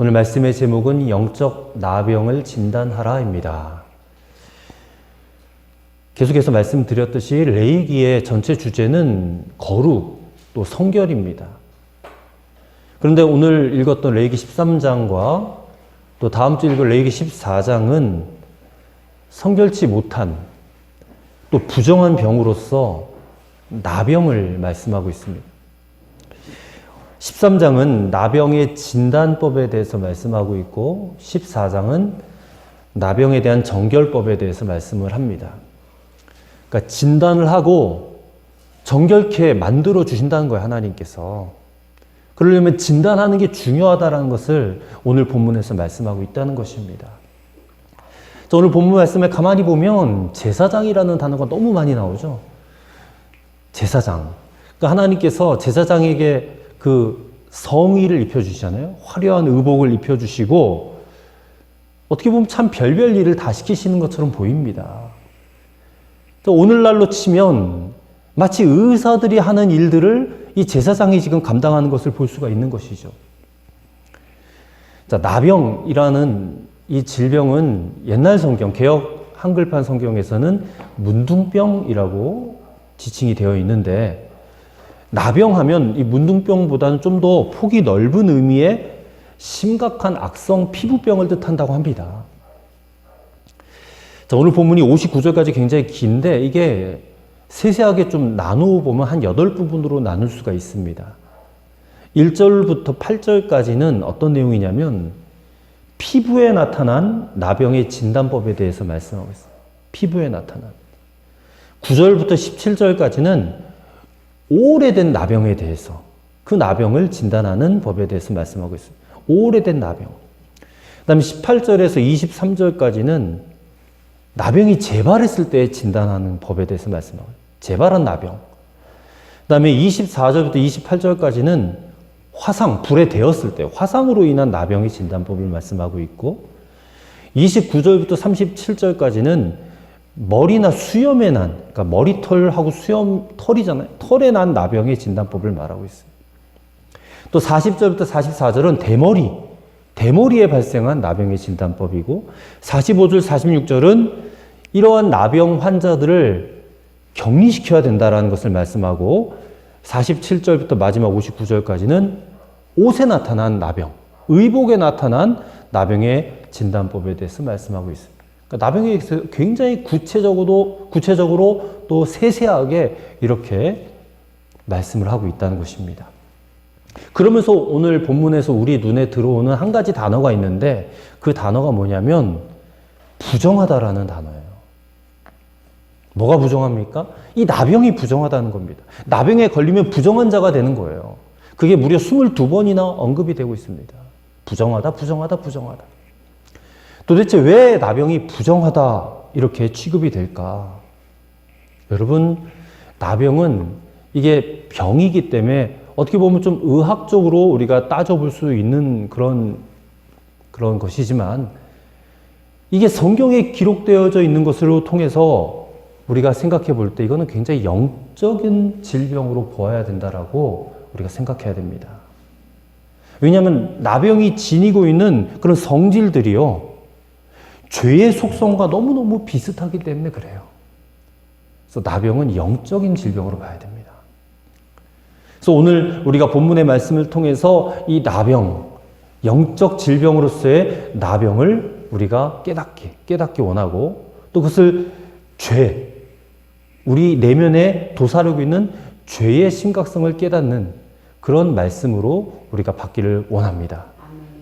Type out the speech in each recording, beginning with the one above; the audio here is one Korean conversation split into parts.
오늘 말씀의 제목은 영적 나병을 진단하라입니다. 계속해서 말씀드렸듯이 레위기의 전체 주제는 거룩 또 성결입니다. 그런데 오늘 읽었던 레위기 13장과 또 다음 주 읽을 레위기 14장은 성결치 못한 또 부정한 병으로서 나병을 말씀하고 있습니다. 13장은 나병의 진단법에 대해서 말씀하고 있고 14장은 나병에 대한 정결법에 대해서 말씀을 합니다. 그러니까 진단을 하고 정결케 만들어 주신다는 거예요, 하나님께서. 그러려면 진단하는 게 중요하다는 것을 오늘 본문에서 말씀하고 있다는 것입니다. 오늘 본문 말씀에 가만히 보면 제사장이라는 단어가 너무 많이 나오죠. 제사장. 그러니까 하나님께서 제사장에게 그 성의를 입혀주시잖아요. 화려한 의복을 입혀주시고 어떻게 보면 참 별별 일을 다 시키시는 것처럼 보입니다. 오늘날로 치면 마치 의사들이 하는 일들을 이 제사장이 지금 감당하는 것을 볼 수가 있는 것이죠. 자, 나병이라는 이 질병은 옛날 성경, 개역 한글판 성경에서는 문둥병이라고 지칭이 되어 있는데 나병하면 이 문둥병보다는 좀 더 폭이 넓은 의미의 심각한 악성 피부병을 뜻한다고 합니다. 자, 오늘 본문이 59절까지 굉장히 긴데 이게 세세하게 좀 나누어 보면 한 8부분으로 나눌 수가 있습니다. 1절부터 8절까지는 어떤 내용이냐면 피부에 나타난 나병의 진단법에 대해서 말씀하고 있어요. 피부에 나타난. 9절부터 17절까지는 오래된 나병에 대해서 그 나병을 진단하는 법에 대해서 말씀하고 있습니다. 오래된 나병. 그 다음에 18절에서 23절까지는 나병이 재발했을 때 진단하는 법에 대해서 말씀하고 있습니다. 재발한 나병. 그 다음에 24절부터 28절까지는 화상, 불에 데었을 때 화상으로 인한 나병의 진단법을 말씀하고 있고 29절부터 37절까지는 머리나 수염에 난, 그러니까 머리털하고 수염, 털이잖아요. 털에 난 나병의 진단법을 말하고 있어요. 또 40절부터 44절은 대머리에 발생한 나병의 진단법이고 45절, 46절은 이러한 나병 환자들을 격리시켜야 된다는 것을 말씀하고 47절부터 마지막 59절까지는 옷에 나타난 나병, 의복에 나타난 나병의 진단법에 대해서 말씀하고 있습니다. 그러니까 나병에 대해서 굉장히 구체적으로 또 세세하게 이렇게 말씀을 하고 있다는 것입니다. 그러면서 오늘 본문에서 우리 눈에 들어오는 한 가지 단어가 있는데 그 단어가 뭐냐면 부정하다라는 단어예요. 뭐가 부정합니까? 이 나병이 부정하다는 겁니다. 나병에 걸리면 부정한 자가 되는 거예요. 그게 무려 22번이나 언급이 되고 있습니다. 부정하다. 도대체 왜 나병이 부정하다 이렇게 취급이 될까? 여러분, 나병은 이게 병이기 때문에 어떻게 보면 좀 의학적으로 우리가 따져볼 수 있는 그런 것이지만 이게 성경에 기록되어져 있는 것으로 통해서 우리가 생각해 볼 때 이거는 굉장히 영적인 질병으로 보아야 된다라고 우리가 생각해야 됩니다. 왜냐하면 나병이 지니고 있는 그런 성질들이요. 죄의 속성과 너무너무 비슷하기 때문에 그래요. 그래서 나병은 영적인 질병으로 봐야 됩니다. 그래서 오늘 우리가 본문의 말씀을 통해서 이 나병, 영적 질병으로서의 나병을 우리가 깨닫기 원하고 또 그것을 우리 내면에 도사리고 있는 죄의 심각성을 깨닫는 그런 말씀으로 우리가 받기를 원합니다.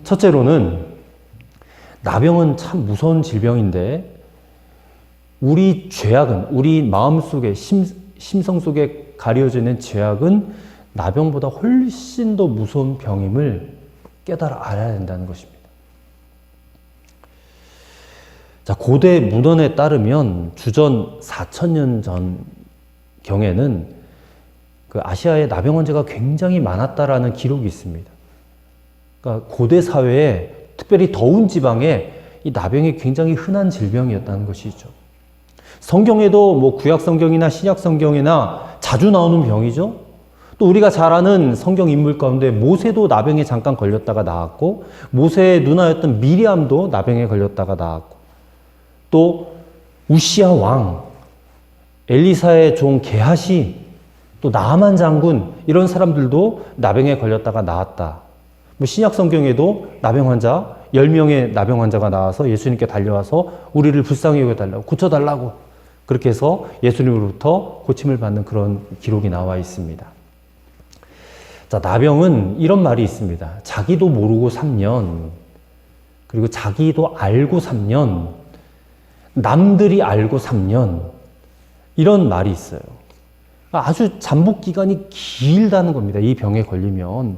첫째로는 나병은 참 무서운 질병인데 우리 죄악은 우리 마음속에 심성 속에 가려져 있는 죄악은 나병보다 훨씬 더 무서운 병임을 깨달아 알아야 된다는 것입니다. 자, 고대 문헌에 따르면 주전 4000년 전 경에는 그 아시아에 나병 환자가 굉장히 많았다라는 기록이 있습니다. 그러니까 고대 사회에 특별히 더운 지방에 이 나병이 굉장히 흔한 질병이었다는 것이죠. 성경에도 뭐 구약 성경이나 신약 성경이나 자주 나오는 병이죠. 또 우리가 잘 아는 성경 인물 가운데 모세도 나병에 잠깐 걸렸다가 나았고, 모세의 누나였던 미리암도 나병에 걸렸다가 나았고, 또 우시야 왕, 엘리사의 종 게하시, 또 나아만 장군, 이런 사람들도 나병에 걸렸다가 나았다. 뭐 신약 성경에도 나병 환자 10명의 나병 환자가 나와서 예수님께 달려와서 우리를 불쌍히 여겨달라고, 고쳐달라고, 그렇게 해서 예수님으로부터 고침을 받는 그런 기록이 나와 있습니다. 자, 나병은 이런 말이 있습니다. 자기도 모르고 3년, 그리고 자기도 알고 3년, 남들이 알고 3년, 이런 말이 있어요. 아주 잠복 기간이 길다는 겁니다. 이 병에 걸리면.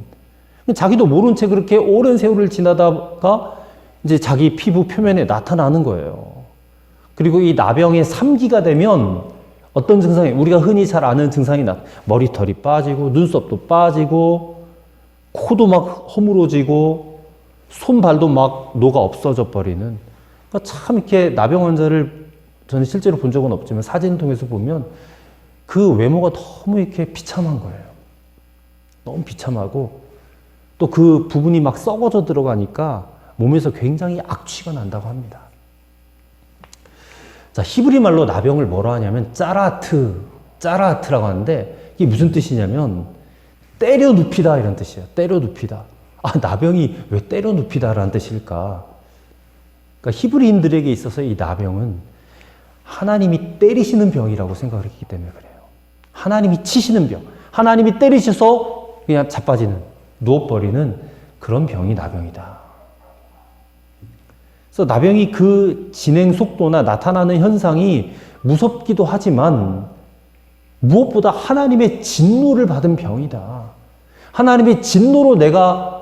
자기도 모른 채 그렇게 오랜 세월을 지나다가 이제 자기 피부 표면에 나타나는 거예요. 그리고 이 나병의 3기가 되면 어떤 증상이, 우리가 흔히 잘 아는 증상이 머리털이 빠지고, 눈썹도 빠지고, 코도 막 허물어지고, 손발도 막 녹아 없어져 버리는. 그러니까 참 이렇게 나병 환자를 저는 실제로 본 적은 없지만 사진 통해서 보면 그 외모가 너무 이렇게 비참한 거예요. 너무 비참하고, 또 그 부분이 막 썩어져 들어가니까 몸에서 굉장히 악취가 난다고 합니다. 자, 히브리 말로 나병을 뭐라 하냐면 짜라트라고 하는데, 이게 무슨 뜻이냐면 때려 눕히다 이런 뜻이에요. 때려 눕히다. 아, 나병이 왜 때려 눕히다라는 뜻일까? 그러니까 히브리인들에게 있어서 이 나병은 하나님이 때리시는 병이라고 생각을 했기 때문에 그래요. 하나님이 치시는 병, 하나님이 때리셔서 그냥 자빠지는, 누워버리는 그런 병이 나병이다. 그래서 나병이 그 진행 속도나 나타나는 현상이 무섭기도 하지만 무엇보다 하나님의 진노를 받은 병이다. 하나님의 진노로 내가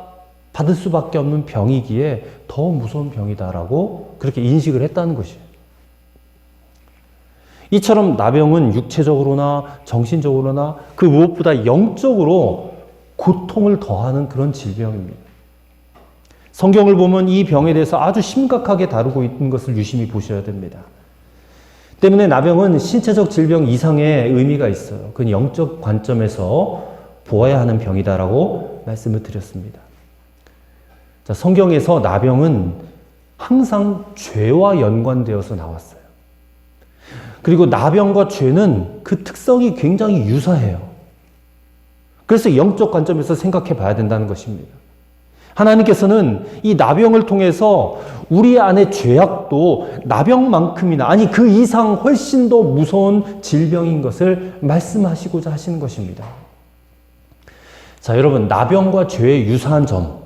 받을 수밖에 없는 병이기에 더 무서운 병이다라고 그렇게 인식을 했다는 것이에요. 이처럼 나병은 육체적으로나 정신적으로나 그 무엇보다 영적으로 고통을 더하는 그런 질병입니다. 성경을 보면 이 병에 대해서 아주 심각하게 다루고 있는 것을 유심히 보셔야 됩니다. 때문에 나병은 신체적 질병 이상의 의미가 있어요. 그건 영적 관점에서 보아야 하는 병이다라고 말씀을 드렸습니다. 자, 성경에서 나병은 항상 죄와 연관되어서 나왔어요. 그리고 나병과 죄는 그 특성이 굉장히 유사해요. 그래서 영적 관점에서 생각해 봐야 된다는 것입니다. 하나님께서는 이 나병을 통해서 우리 안의 죄악도 나병만큼이나, 아니 그 이상 훨씬 더 무서운 질병인 것을 말씀하시고자 하시는 것입니다. 자, 여러분, 나병과 죄의 유사한 점.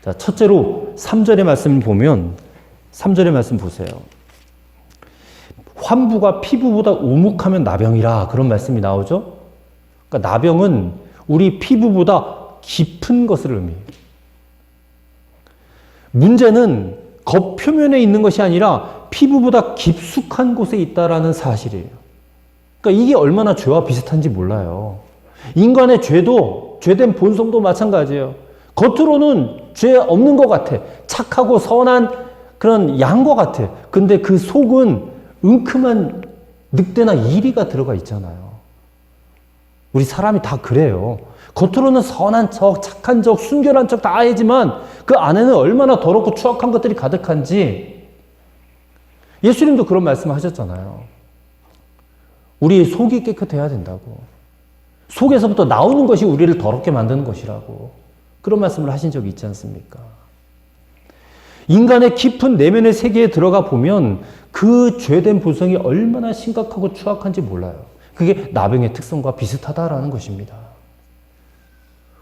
자, 첫째로 3절의 말씀을 보면, 3절의 말씀 보세요. 환부가 피부보다 오목하면 나병이라, 그런 말씀이 나오죠. 그러니까 나병은 우리 피부보다 깊은 것을 의미해요. 문제는 겉표면에 있는 것이 아니라 피부보다 깊숙한 곳에 있다라는 사실이에요. 그러니까 이게 얼마나 죄와 비슷한지 몰라요. 인간의 죄도, 죄된 본성도 마찬가지예요. 겉으로는 죄 없는 것 같아. 착하고 선한 그런 양과 같아. 근데 그 속은 은큼한 늑대나 이리가 들어가 있잖아요. 우리 사람이 다 그래요. 겉으로는 선한 척, 착한 척, 순결한 척 다 하지만 그 안에는 얼마나 더럽고 추악한 것들이 가득한지. 예수님도 그런 말씀 하셨잖아요. 우리의 속이 깨끗해야 된다고. 속에서부터 나오는 것이 우리를 더럽게 만드는 것이라고. 그런 말씀을 하신 적이 있지 않습니까? 인간의 깊은 내면의 세계에 들어가 보면 그 죄된 본성이 얼마나 심각하고 추악한지 몰라요. 그게 나병의 특성과 비슷하다라는 것입니다.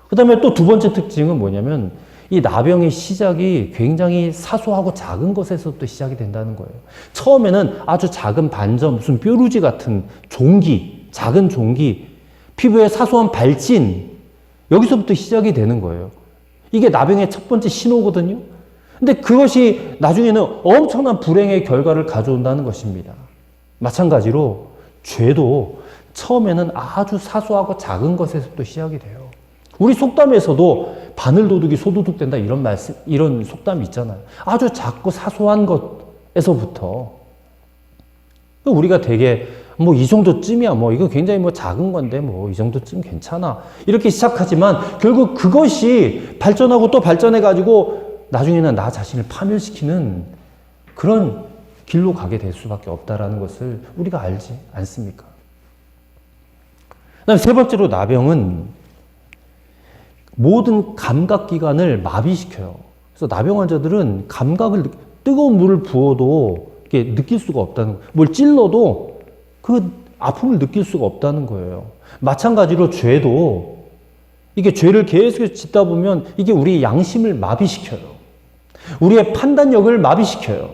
그 다음에 또 두 번째 특징은 뭐냐면 이 나병의 시작이 굉장히 사소하고 작은 것에서부터 시작이 된다는 거예요. 처음에는 아주 작은 반점, 무슨 뾰루지 같은 종기, 작은 종기, 피부에 사소한 발진, 여기서부터 시작이 되는 거예요. 이게 나병의 첫 번째 신호거든요. 근데 그것이 나중에는 엄청난 불행의 결과를 가져온다는 것입니다. 마찬가지로 죄도 처음에는 아주 사소하고 작은 것에서부터 시작이 돼요. 우리 속담에서도 바늘도둑이 소도둑 된다 이런 말씀, 이런 속담이 있잖아요. 아주 작고 사소한 것에서부터. 우리가 되게 뭐 이 정도쯤이야. 뭐 이거 굉장히 뭐 작은 건데 뭐 이 정도쯤 괜찮아. 이렇게 시작하지만 결국 그것이 발전하고 또 발전해가지고 나중에는 나 자신을 파멸시키는 그런 길로 가게 될 수밖에 없다라는 것을 우리가 알지 않습니까? 그다음 세 번째로 나병은 모든 감각기관을 마비시켜요. 그래서 나병 환자들은 감각을, 뜨거운 물을 부어도 이렇게 느낄 수가 없다는 거예요. 뭘 찔러도 그 아픔을 느낄 수가 없다는 거예요. 마찬가지로 죄도, 이게 죄를 계속 짓다 보면 이게 우리의 양심을 마비시켜요. 우리의 판단력을 마비시켜요.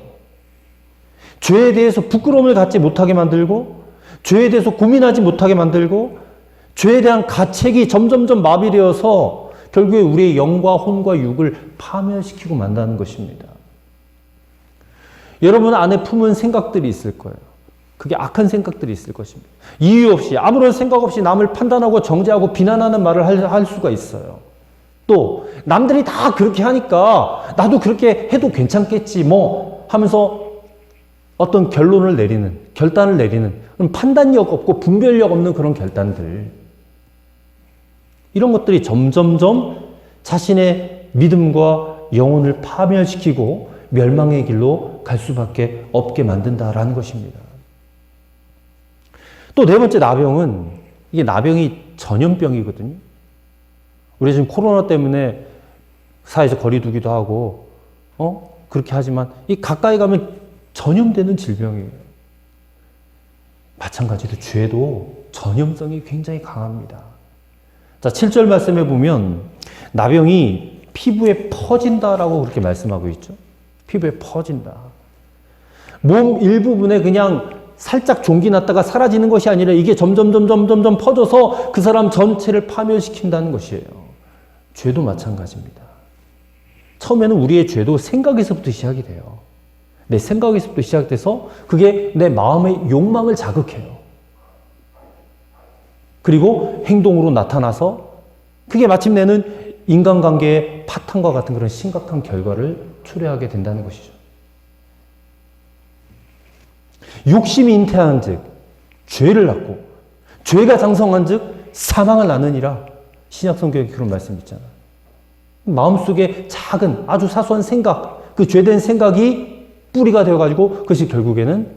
죄에 대해서 부끄러움을 갖지 못하게 만들고, 죄에 대해서 고민하지 못하게 만들고, 죄에 대한 가책이 점점점 마비되어서 결국에 우리의 영과 혼과 육을 파멸시키고 만다는 것입니다. 여러분 안에 품은 생각들이 있을 거예요. 그게 악한 생각들이 있을 것입니다. 이유 없이, 아무런 생각 없이 남을 판단하고 정죄하고 비난하는 말을 할 수가 있어요. 또 남들이 다 그렇게 하니까 나도 그렇게 해도 괜찮겠지 뭐 하면서 어떤 결론을 내리는, 결단을 내리는, 판단력 없고 분별력 없는 그런 결단들, 이런 것들이 점점점 자신의 믿음과 영혼을 파멸시키고 멸망의 길로 갈 수밖에 없게 만든다라는 것입니다. 또 네 번째 나병은, 이게 나병이 전염병이거든요. 우리 지금 코로나 때문에 사회에서 거리 두기도 하고 그렇게 하지만 이 가까이 가면 전염되는 질병이에요. 마찬가지로 죄도 전염성이 굉장히 강합니다. 자, 7절 말씀해 보면 나병이 피부에 퍼진다라고 그렇게 말씀하고 있죠. 피부에 퍼진다. 몸 일부분에 그냥 살짝 종기 났다가 사라지는 것이 아니라 이게 점점 퍼져서 그 사람 전체를 파멸시킨다는 것이에요. 죄도 마찬가지입니다. 처음에는 우리의 죄도 생각에서부터 시작이 돼요. 내 생각에서부터 시작돼서 그게 내 마음의 욕망을 자극해요. 그리고 행동으로 나타나서 그게 마침내는 인간관계의 파탄과 같은 그런 심각한 결과를 초래하게 된다는 것이죠. 욕심이 잉태한 즉 죄를 낳고 죄가 장성한 즉 사망을 낳느니라. 신약 성경에 그런 말씀 있잖아요. 마음속에 작은 아주 사소한 생각, 그 죄된 생각이 뿌리가 되어가지고 그것이 결국에는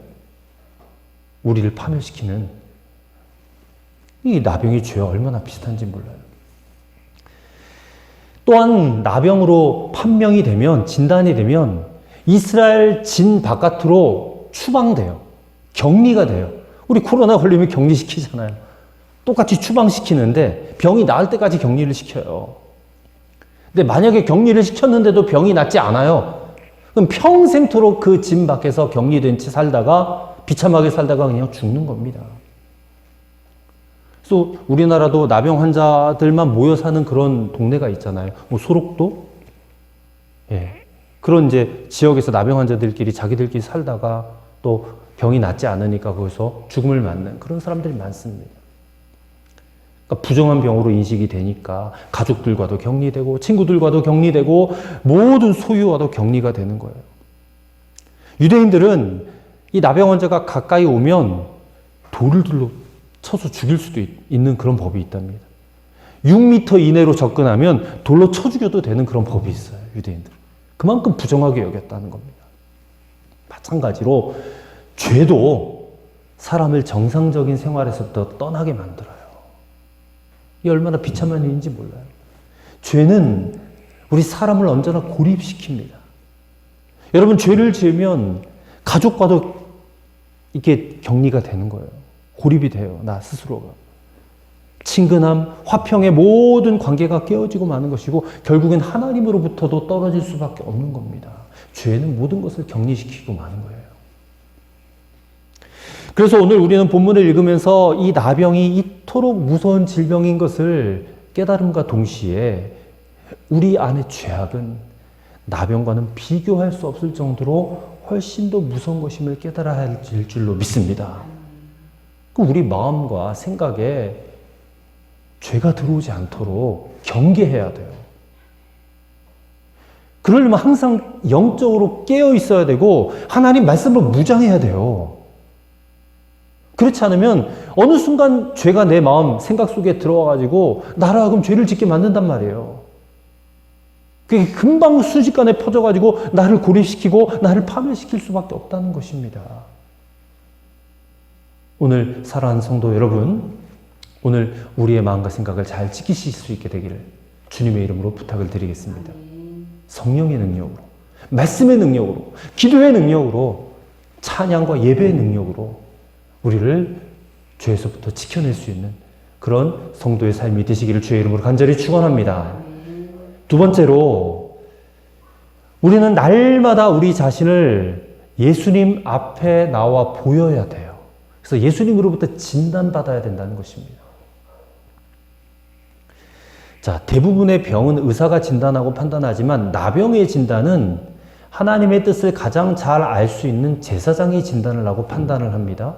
우리를 파멸시키는, 이 나병이 죄와 얼마나 비슷한지 몰라요. 또한 나병으로 판명이 되면, 진단이 되면 이스라엘 진 바깥으로 추방돼요. 격리가 돼요. 우리 코로나 걸리면 격리시키잖아요. 똑같이 추방시키는데 병이 나을 때까지 격리를 시켜요. 근데 만약에 격리를 시켰는데도 병이 낫지 않아요. 그럼 평생토록 그 진 밖에서 격리된 채 살다가, 비참하게 살다가 그냥 죽는 겁니다. 그래서 우리나라도 나병 환자들만 모여 사는 그런 동네가 있잖아요. 뭐 소록도? 예. 그런 이제 지역에서 나병 환자들끼리 자기들끼리 살다가 또 병이 낫지 않으니까 거기서 죽음을 맞는 그런 사람들이 많습니다. 그러니까 부정한 병으로 인식이 되니까 가족들과도 격리되고 친구들과도 격리되고 모든 소유와도 격리가 되는 거예요. 유대인들은 이 나병 환자가 가까이 오면 돌을 들로 쳐서 죽일 수도 있는 그런 법이 있답니다. 6m 이내로 접근하면 돌로 쳐 죽여도 되는 그런 법이 있어요. 유대인들. 그만큼 부정하게 여겼다는 겁니다. 마찬가지로 죄도 사람을 정상적인 생활에서부터 떠나게 만들어요. 이 얼마나 비참한 일인지 몰라요. 죄는 우리 사람을 언제나 고립시킵니다. 여러분, 죄를 지으면 가족과도 이게 격리가 되는 거예요. 고립이 돼요. 나 스스로가. 친근함, 화평의 모든 관계가 깨어지고 마는 것이고 결국엔 하나님으로부터도 떨어질 수밖에 없는 겁니다. 죄는 모든 것을 격리시키고 마는 거예요. 그래서 오늘 우리는 본문을 읽으면서 이 나병이 이토록 무서운 질병인 것을 깨달음과 동시에 우리 안의 죄악은 나병과는 비교할 수 없을 정도로 훨씬 더 무서운 것임을 깨달아야 할 줄로 믿습니다. 우리 마음과 생각에 죄가 들어오지 않도록 경계해야 돼요. 그러려면 항상 영적으로 깨어 있어야 되고 하나님 말씀으로 무장해야 돼요. 그렇지 않으면 어느 순간 죄가 내 마음, 생각 속에 들어와가지고 나를 하여금 죄를 짓게 만든단 말이에요. 그게 금방 순식간에 퍼져가지고 나를 고립시키고 나를 파멸시킬 수밖에 없다는 것입니다. 오늘 사랑하는 성도 여러분, 오늘 우리의 마음과 생각을 잘 지키실 수 있게 되기를 주님의 이름으로 부탁을 드리겠습니다. 성령의 능력으로, 말씀의 능력으로, 기도의 능력으로, 찬양과 예배의 능력으로 우리를 죄에서부터 지켜낼 수 있는 그런 성도의 삶이 되시기를 주의 이름으로 간절히 축원합니다. 두 번째로, 우리는 날마다 우리 자신을 예수님 앞에 나와 보여야 돼요. 그래서 예수님으로부터 진단받아야 된다는 것입니다. 자, 대부분의 병은 의사가 진단하고 판단하지만 나병의 진단은 하나님의 뜻을 가장 잘 알 수 있는 제사장이 진단을 하고 판단을 합니다.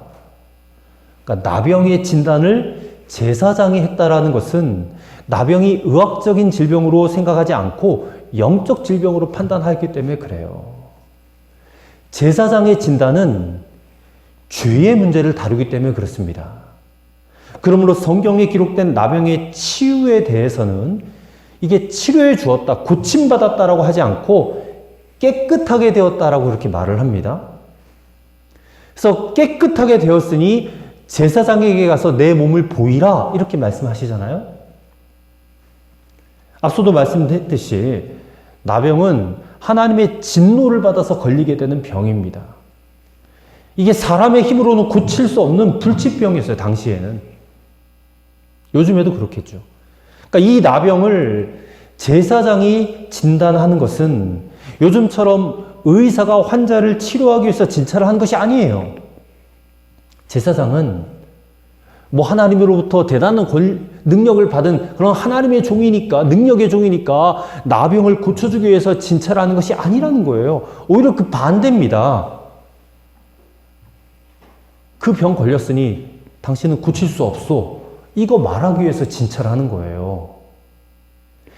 그러니까 나병의 진단을 제사장이 했다라는 것은 나병이 의학적인 질병으로 생각하지 않고 영적 질병으로 판단하기 때문에 그래요. 제사장의 진단은 죄의 문제를 다루기 때문에 그렇습니다. 그러므로 성경에 기록된 나병의 치유에 대해서는 이게 치료해 주었다, 고침받았다라고 하지 않고 깨끗하게 되었다라고 그렇게 말을 합니다. 그래서 깨끗하게 되었으니 제사장에게 가서 내 몸을 보이라 이렇게 말씀하시잖아요. 앞서도 말씀드렸듯이 나병은 하나님의 진노를 받아서 걸리게 되는 병입니다. 이게 사람의 힘으로는 고칠 수 없는 불치병이었어요, 당시에는. 요즘에도 그렇겠죠. 그러니까 이 나병을 제사장이 진단하는 것은 요즘처럼 의사가 환자를 치료하기 위해서 진찰을 하는 것이 아니에요. 제사장은 뭐 하나님으로부터 대단한 능력을 받은 그런 하나님의 종이니까, 능력의 종이니까 나병을 고쳐주기 위해서 진찰하는 것이 아니라는 거예요. 오히려 그 반대입니다. 그 병 걸렸으니 당신은 고칠 수 없어. 이거 말하기 위해서 진찰하는 거예요.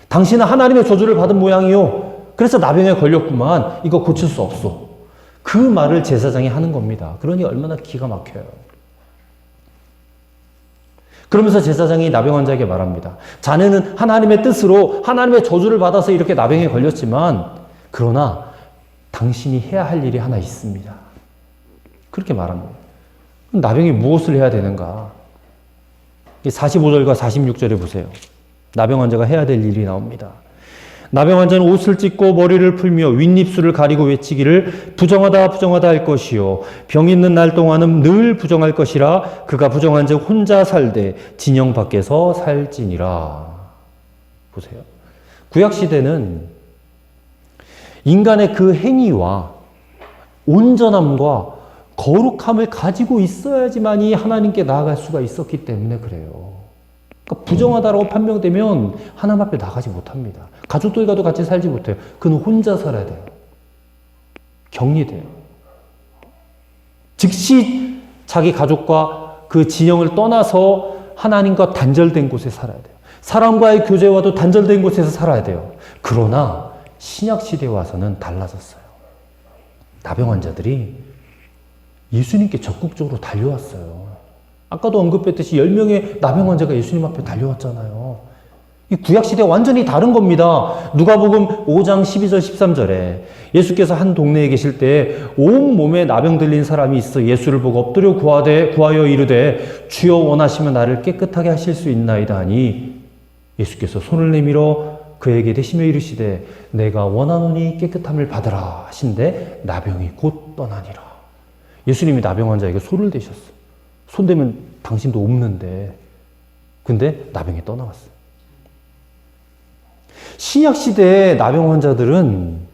당신은 하나님의 저주를 받은 모양이요. 그래서 나병에 걸렸구만. 이거 고칠 수 없어. 그 말을 제사장이 하는 겁니다. 그러니 얼마나 기가 막혀요. 그러면서 제사장이 나병 환자에게 말합니다. 자네는 하나님의 뜻으로 하나님의 저주를 받아서 이렇게 나병에 걸렸지만 그러나 당신이 해야 할 일이 하나 있습니다. 그렇게 말합니다. 나병이 무엇을 해야 되는가? 45절과 46절에 보세요. 나병 환자가 해야 될 일이 나옵니다. 나병 환자는 옷을 찢고 머리를 풀며 윗입술을 가리고 외치기를 부정하다 부정하다 할 것이요 병 있는 날 동안은 늘 부정할 것이라 그가 부정한 즉 혼자 살되 진영 밖에서 살지니라. 보세요. 구약시대는 인간의 그 행위와 온전함과 거룩함을 가지고 있어야지만이 하나님께 나아갈 수가 있었기 때문에 그래요. 그러니까 부정하다라고 판명되면 하나님 앞에 나가지 못합니다. 가족들과도 같이 살지 못해요. 그는 혼자 살아야 돼요. 격리돼요. 즉시 자기 가족과 그 진영을 떠나서 하나님과 단절된 곳에 살아야 돼요. 사람과의 교제와도 단절된 곳에서 살아야 돼요. 그러나 신약시대에 와서는 달라졌어요. 나병 환자들이 예수님께 적극적으로 달려왔어요. 아까도 언급했듯이 10명의 나병 환자가 예수님 앞에 달려왔잖아요. 이 구약시대와 완전히 다른 겁니다. 누가복음 5장 12절 13절에 예수께서 한 동네에 계실 때 온몸에 나병 들린 사람이 있어 예수를 보고 엎드려 구하여 이르되 주여 원하시면 나를 깨끗하게 하실 수 있나이다 하니 예수께서 손을 내밀어 그에게 대시며 이르시되 내가 원하노니 깨끗함을 받으라 하신데 나병이 곧 떠나니라. 예수님이 나병 환자에게 손을 대셨어요. 손 대면 당신도 없는데 근데 나병이 떠나갔어요. 신약시대의 나병 환자들은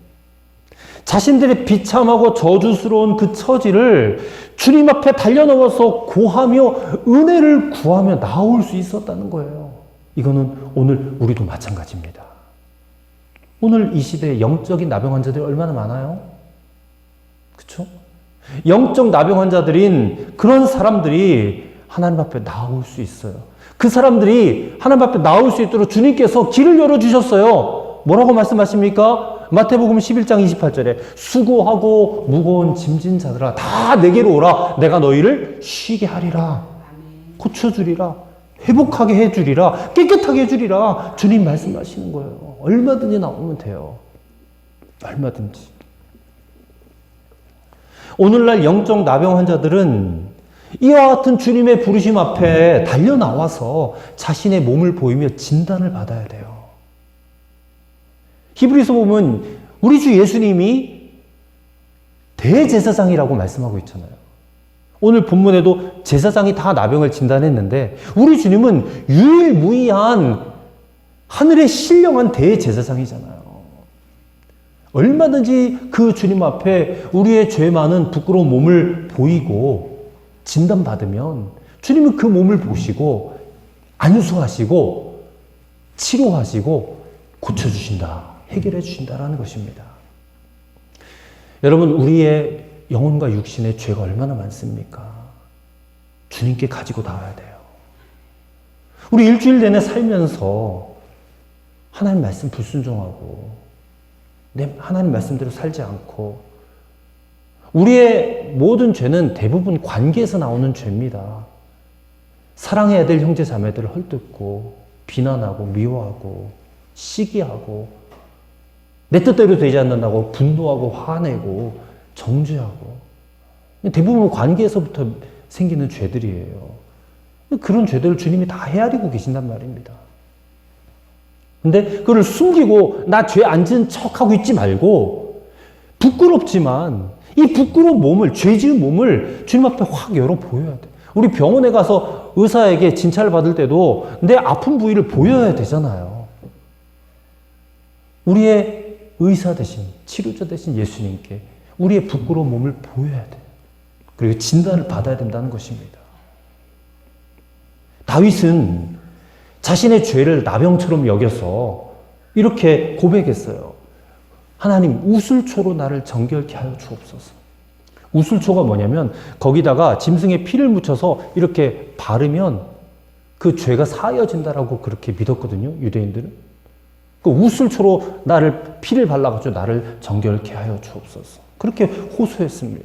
자신들의 비참하고 저주스러운 그 처지를 주님 앞에 달려나와서 고하며 은혜를 구하며 나올 수 있었다는 거예요. 이거는 오늘 우리도 마찬가지입니다. 오늘 이 시대에 영적인 나병 환자들이 얼마나 많아요? 그렇죠? 영적 나병 환자들인 그런 사람들이 하나님 앞에 나올 수 있어요. 그 사람들이 하나님 앞에 나올 수 있도록 주님께서 길을 열어주셨어요. 뭐라고 말씀하십니까? 마태복음 11장 28절에 수고하고 무거운 짐진 자들아 다 내게로 오라. 내가 너희를 쉬게 하리라. 고쳐주리라. 회복하게 해주리라. 깨끗하게 해주리라. 주님 말씀하시는 거예요. 얼마든지 나오면 돼요. 얼마든지. 오늘날 영적 나병 환자들은 이와 같은 주님의 부르심 앞에 달려나와서 자신의 몸을 보이며 진단을 받아야 돼요. 히브리서 보면 우리 주 예수님이 대제사장이라고 말씀하고 있잖아요. 오늘 본문에도 제사장이 다 나병을 진단했는데 우리 주님은 유일무이한 하늘의 신령한 대제사장이잖아요. 얼마든지 그 주님 앞에 우리의 죄 많은 부끄러운 몸을 보이고 진단받으면 주님은 그 몸을 보시고 안수하시고 치료하시고 고쳐주신다. 해결해 주신다라는 것입니다. 여러분, 우리의 영혼과 육신의 죄가 얼마나 많습니까? 주님께 가지고 나와야 돼요. 우리 일주일 내내 살면서 하나님 말씀 불순종하고 하나님 말씀대로 살지 않고 우리의 모든 죄는 대부분 관계에서 나오는 죄입니다. 사랑해야 될 형제 자매들을 헐뜯고 비난하고 미워하고 시기하고 내 뜻대로 되지 않는다고 분노하고 화내고 정죄하고 대부분 관계에서부터 생기는 죄들이에요. 그런 죄들을 주님이 다 헤아리고 계신단 말입니다. 근데 그걸 숨기고 나 죄 안 지은 척하고 있지 말고 부끄럽지만 이 부끄러운 몸을, 죄 지은 몸을 주님 앞에 확 열어 보여야 돼. 우리 병원에 가서 의사에게 진찰을 받을 때도 내 아픈 부위를 보여야 되잖아요. 우리의 의사 대신, 치료자 대신 예수님께 우리의 부끄러운 몸을 보여야 돼. 그리고 진단을 받아야 된다는 것입니다. 다윗은 자신의 죄를 나병처럼 여겨서 이렇게 고백했어요. 하나님, 우슬초로 나를 정결케 하여 주옵소서. 우슬초가 뭐냐면 거기다가 짐승의 피를 묻혀서 이렇게 바르면 그 죄가 사여진다라고 그렇게 믿었거든요, 유대인들은. 그 우슬초로 나를 피를 발라가지고 나를 정결케 하여 주옵소서. 그렇게 호소했습니다.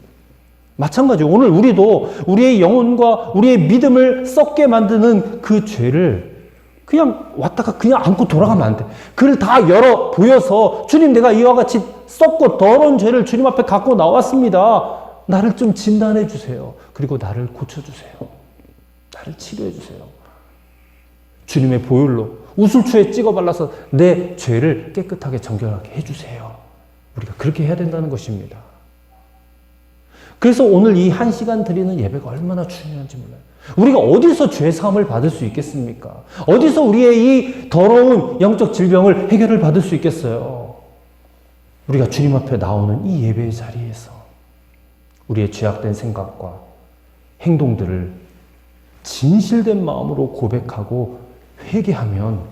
마찬가지로 오늘 우리도 우리의 영혼과 우리의 믿음을 썩게 만드는 그 죄를 그냥 왔다가 그냥 안고 돌아가면 안 돼. 그를 다 열어 보여서 주님, 내가 이와 같이 썩고 더러운 죄를 주님 앞에 갖고 나왔습니다. 나를 좀 진단해 주세요. 그리고 나를 고쳐주세요. 나를 치료해 주세요. 주님의 보혈로 우슬초에 찍어 발라서 내 죄를 깨끗하게 정결하게 해주세요. 우리가 그렇게 해야 된다는 것입니다. 그래서 오늘 이 1시간 드리는 예배가 얼마나 중요한지 몰라요. 우리가 어디서 죄 사함을 받을 수 있겠습니까? 어디서 우리의 이 더러운 영적 질병을 해결을 받을 수 있겠어요? 우리가 주님 앞에 나오는 이 예배의 자리에서 우리의 죄악된 생각과 행동들을 진실된 마음으로 고백하고 회개하면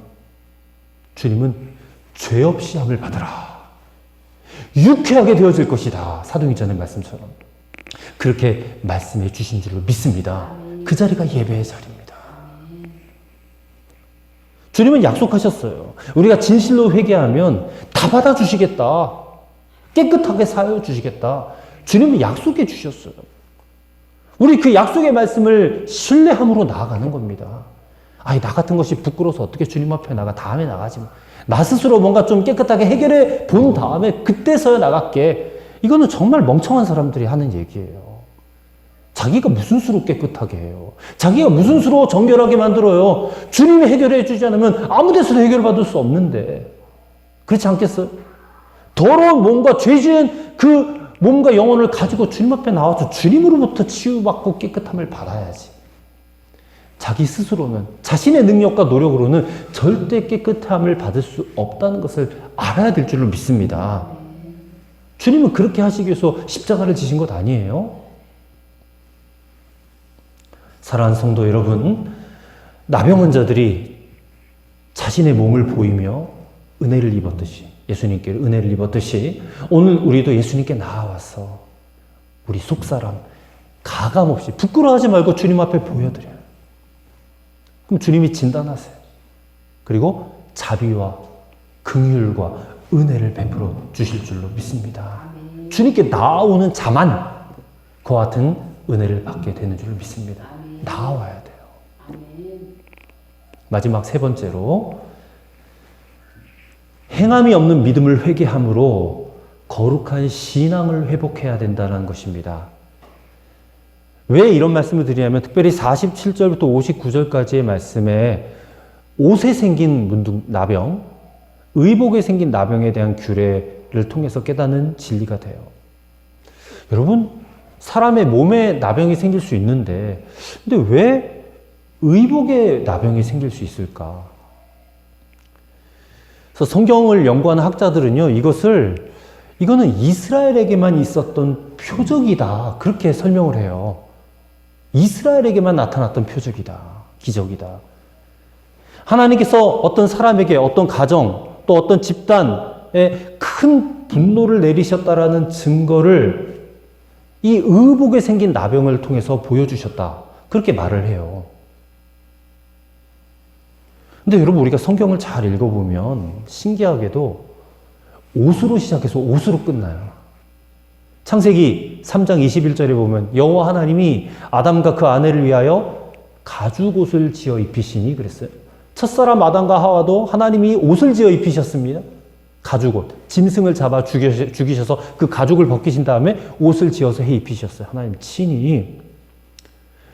주님은 죄 없이 함을 받으라. 유쾌하게 되어질 것이다. 사도행전의 말씀처럼. 그렇게 말씀해 주신 줄로 믿습니다. 그 자리가 예배의 자리입니다. 주님은 약속하셨어요. 우리가 진실로 회개하면 다 받아주시겠다. 깨끗하게 사여 주시겠다. 주님은 약속해 주셨어요. 우리 그 약속의 말씀을 신뢰함으로 나아가는 겁니다. 아니, 나 같은 것이 부끄러워서 어떻게 주님 앞에 나가. 다음에 나가지 뭐. 나 스스로 뭔가 좀 깨끗하게 해결해 본 다음에 그때서야 나갈게. 이거는 정말 멍청한 사람들이 하는 얘기예요. 자기가 무슨 수로 깨끗하게 해요? 자기가 무슨 수로 정결하게 만들어요? 주님이 해결해 주지 않으면 아무 데서도 해결받을 수 없는데. 그렇지 않겠어요? 더러운 몸과 죄 지은 그 몸과 영혼을 가지고 주님 앞에 나와서 주님으로부터 치유받고 깨끗함을 받아야지. 자기 스스로는, 자신의 능력과 노력으로는 절대 깨끗함을 받을 수 없다는 것을 알아야 될 줄로 믿습니다. 주님은 그렇게 하시기 위해서 십자가를 지신 것 아니에요? 사랑하는 성도 여러분, 나병 환자들이 자신의 몸을 보이며 은혜를 입었듯이, 예수님께 은혜를 입었듯이 오늘 우리도 예수님께 나와서 우리 속사람 가감없이 부끄러워하지 말고 주님 앞에 보여드려요. 그럼 주님이 진단하세요. 그리고 자비와 긍휼과 은혜를 베풀어 주실 줄로 믿습니다. 주님께 나아오는 자만 그와 같은 은혜를 받게 되는 줄로 믿습니다. 나아와야 돼요. 마지막 세 번째로 행함이 없는 믿음을 회개함으로 거룩한 신앙을 회복해야 된다는 것입니다. 왜 이런 말씀을 드리냐면 특별히 47절부터 59절까지의 말씀에 옷에 생긴 나병, 의복에 생긴 나병에 대한 규례를 통해서 깨닫는 진리가 돼요. 여러분, 사람의 몸에 나병이 생길 수 있는데 근데 왜 의복에 나병이 생길 수 있을까? 그래서 성경을 연구하는 학자들은요, 이거는 이스라엘에게만 있었던 표적이다. 그렇게 설명을 해요. 이스라엘에게만 나타났던 표적이다. 기적이다. 하나님께서 어떤 사람에게, 어떤 가정, 또 어떤 집단에 큰 분노를 내리셨다라는 증거를 이 의복에 생긴 나병을 통해서 보여주셨다. 그렇게 말을 해요. 근데 여러분, 우리가 성경을 잘 읽어보면 신기하게도 옷으로 시작해서 옷으로 끝나요. 창세기 3장 21절에 보면 여호와 하나님이 아담과 그 아내를 위하여 가죽옷을 지어 입히시니 그랬어요. 첫사람 아담과 하와도 하나님이 옷을 지어 입히셨습니다. 가죽옷. 짐승을 잡아 죽이셔서 그 가죽을 벗기신 다음에 옷을 지어서 해 입히셨어요. 하나님 친히.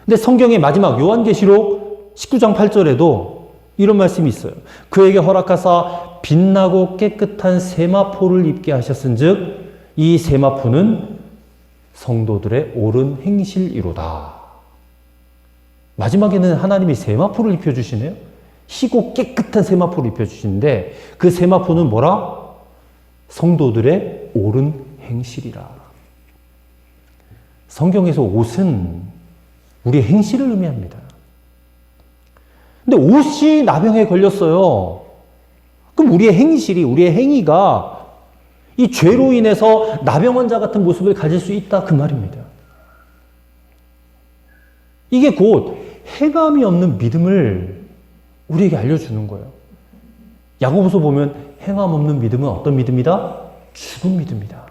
근데 성경의 마지막 요한계시록 19장 8절에도 이런 말씀이 있어요. 그에게 허락하사 빛나고 깨끗한 세마포를 입게 하셨은즉 이 세마포는 성도들의 옳은 행실이로다. 마지막에는 하나님이 세마포를 입혀주시네요. 희고 깨끗한 세마포를 입혀주시는데 그 세마포는 뭐라? 성도들의 옳은 행실이라. 성경에서 옷은 우리의 행실을 의미합니다. 근데 옷이 나병에 걸렸어요. 그럼 우리의 행실이, 우리의 행위가 이 죄로 인해서 나병 환자 같은 모습을 가질 수 있다 그 말입니다. 이게 곧 행함이 없는 믿음을 우리에게 알려주는 거예요. 야고보서 보면 행함 없는 믿음은 어떤 믿음이다? 죽은 믿음이다.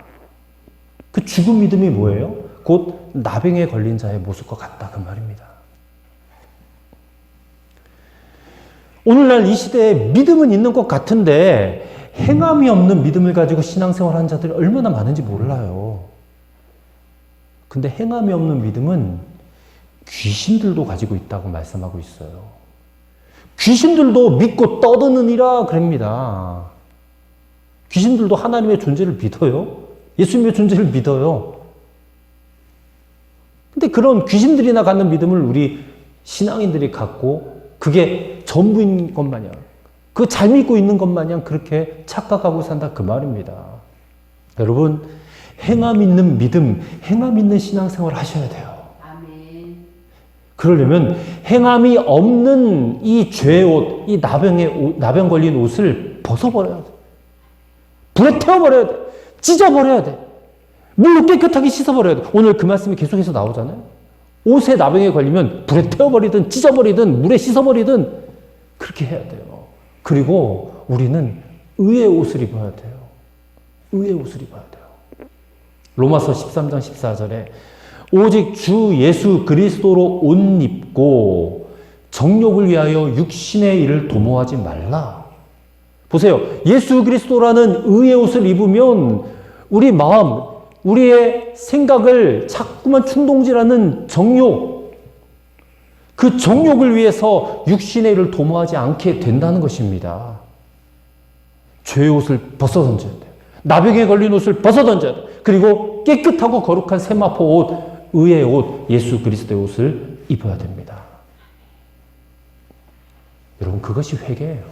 그 죽은 믿음이 뭐예요? 곧 나병에 걸린 자의 모습과 같다 그 말입니다. 오늘날 이 시대에 믿음은 있는 것 같은데 행함이 없는 믿음을 가지고 신앙생활하는 자들이 얼마나 많은지 몰라요. 근데 행함이 없는 믿음은 귀신들도 가지고 있다고 말씀하고 있어요. 귀신들도 믿고 떠드느니라 그럽니다. 귀신들도 하나님의 존재를 믿어요. 예수님의 존재를 믿어요. 근데 그런 귀신들이나 갖는 믿음을 우리 신앙인들이 갖고 그게 전부인 것 마냥, 그 잘 믿고 있는 것 마냥 그렇게 착각하고 산다 그 말입니다. 여러분, 행함 있는 믿음, 행함 있는 신앙생활을 하셔야 돼요. 그러려면 행함이 없는 이 죄의 옷, 이 나병 걸린 옷을 벗어버려야 돼. 불에 태워버려야 돼. 찢어버려야 돼. 물로 깨끗하게 씻어버려야 돼. 오늘 그 말씀이 계속해서 나오잖아요. 옷에 나병에 걸리면 불에 태워버리든 찢어버리든 물에 씻어버리든 그렇게 해야 돼요. 그리고 우리는 의의 옷을 입어야 돼요. 의의 옷을 입어야 돼요. 로마서 13장 14절에 오직 주 예수 그리스도로 옷 입고 정욕을 위하여 육신의 일을 도모하지 말라. 보세요. 예수 그리스도라는 의의 옷을 입으면 우리 마음, 우리의 생각을 자꾸만 충동질하는 정욕, 그 정욕을 위해서 육신의 일을 도모하지 않게 된다는 것입니다. 죄의 옷을 벗어던져야 돼요. 나병에 걸린 옷을 벗어던져야 돼요. 그리고 깨끗하고 거룩한 세마포 옷, 의의 옷, 예수 그리스도의 옷을 입어야 됩니다. 여러분, 그것이 회개예요.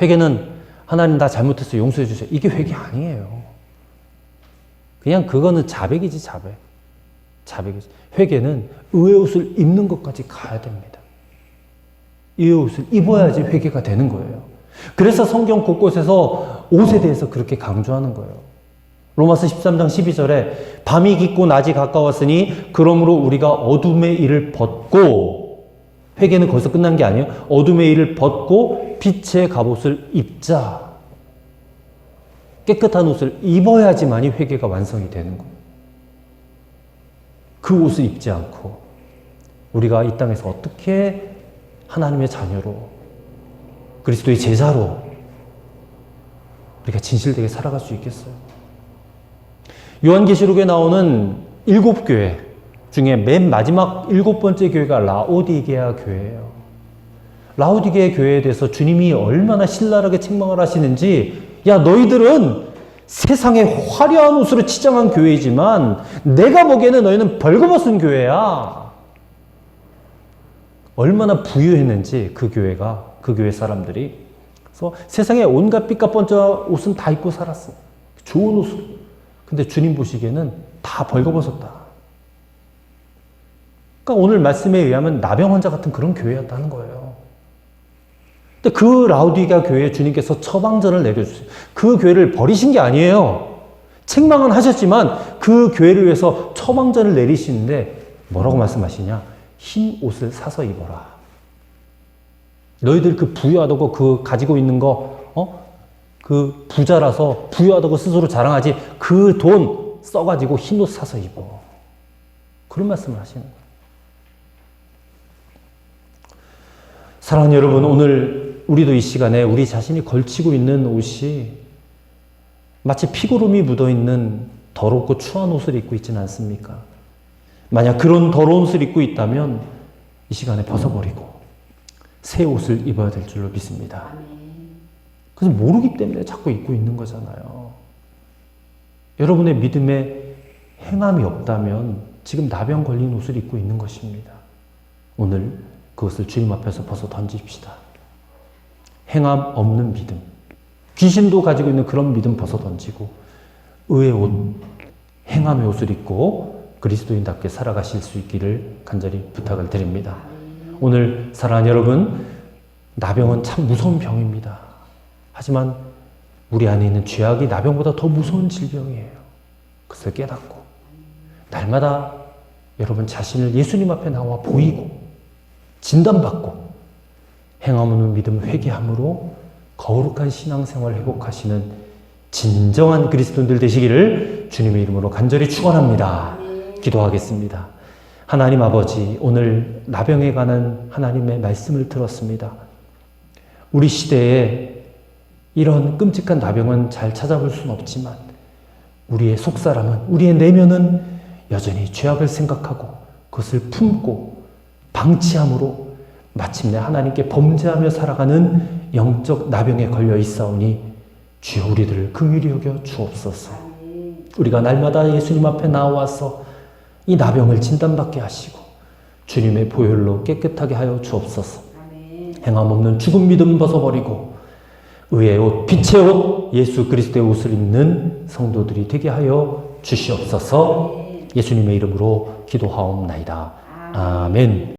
회개는 하나님 나 잘못했어요. 용서해 주세요. 이게 회개 아니에요. 그냥 그거는 자백이지, 자백. 자백이지. 회개는 의의 옷을 입는 것까지 가야 됩니다. 의의 옷을 입어야지 회개가 되는 거예요. 그래서 성경 곳곳에서 옷에 대해서 그렇게 강조하는 거예요. 로마서 13장 12절에 밤이 깊고 낮이 가까웠으니 그러므로 우리가 어둠의 일을 벗고, 회개는 거기서 끝난 게 아니에요. 어둠의 일을 벗고 빛의 갑옷을 입자. 깨끗한 옷을 입어야지만이 회개가 완성이 되는 거예요. 그 옷을 입지 않고 우리가 이 땅에서 어떻게 하나님의 자녀로 그리스도의 제자로 우리가 진실되게 살아갈 수 있겠어요? 요한계시록에 나오는 7교회 중에 맨 마지막 7번째 교회가 라오디게아 교회예요. 라오디게아 교회에 대해서 주님이 얼마나 신랄하게 책망을 하시는지, 야, 너희들은 세상에 화려한 옷으로 치장한 교회이지만 내가 보기에는 너희는 벌거벗은 교회야. 얼마나 부유했는지 그 교회가, 그 교회 사람들이. 그래서 세상에 온갖 삐까 번쩍 옷은 다 입고 살았어. 좋은 옷을. 근데 주님 보시기에는 다 벌거벗었다. 그러니까 오늘 말씀에 의하면 나병 환자 같은 그런 교회였다는 거예요. 근데 그 라오디게아 교회에 주님께서 처방전을 내려주세요. 그 교회를 버리신 게 아니에요. 책망은 하셨지만 그 교회를 위해서 처방전을 내리시는데 뭐라고 말씀하시냐? 흰 옷을 사서 입어라. 너희들 그 부유하다고 그 가지고 있는 거, 그 부자라서 부유하다고 스스로 자랑하지 그 돈 써가지고 흰 옷 사서 입어. 그런 말씀을 하시는 거예요. 사랑하는 여러분, 오늘 우리도 이 시간에 우리 자신이 걸치고 있는 옷이 마치 피고름이 묻어있는 더럽고 추한 옷을 입고 있지는 않습니까? 만약 그런 더러운 옷을 입고 있다면 이 시간에 벗어버리고 새 옷을 입어야 될 줄로 믿습니다. 그래서 모르기 때문에 자꾸 입고 있는 거잖아요. 여러분의 믿음에 행함이 없다면 지금 나병 걸린 옷을 입고 있는 것입니다. 오늘 그것을 주님 앞에서 벗어 던집시다. 행함 없는 믿음, 귀신도 가지고 있는 그런 믿음 벗어 던지고 의의 옷, 행함의 옷을 입고 그리스도인답게 살아가실 수 있기를 간절히 부탁을 드립니다. 오늘 사랑하는 여러분, 나병은 참 무서운 병입니다. 하지만 우리 안에 있는 죄악이 나병보다 더 무서운 질병이에요. 그것을 깨닫고 날마다 여러분 자신을 예수님 앞에 나와 보이고 진단받고 행함 없는 믿음을 회개함으로 거룩한 신앙생활을 회복하시는 진정한 그리스도인들 되시기를 주님의 이름으로 간절히 축원합니다. 기도하겠습니다. 하나님 아버지, 오늘 나병에 관한 하나님의 말씀을 들었습니다. 우리 시대에 이런 끔찍한 나병은 잘 찾아볼 수는 없지만 우리의 속사람은, 우리의 내면은 여전히 죄악을 생각하고 그것을 품고 방치함으로 마침내 하나님께 범죄하며 살아가는 영적 나병에 걸려 있사오니 주여 우리들을 긍휼히 여겨 주옵소서. 우리가 날마다 예수님 앞에 나와서 이 나병을 진단받게 하시고 주님의 보혈로 깨끗하게 하여 주옵소서. 행함 없는 죽은 믿음 벗어버리고 의의 옷, 빛의 옷, 예수 그리스도의 옷을 입는 성도들이 되게 하여 주시옵소서. 예수님의 이름으로 기도하옵나이다. 아멘.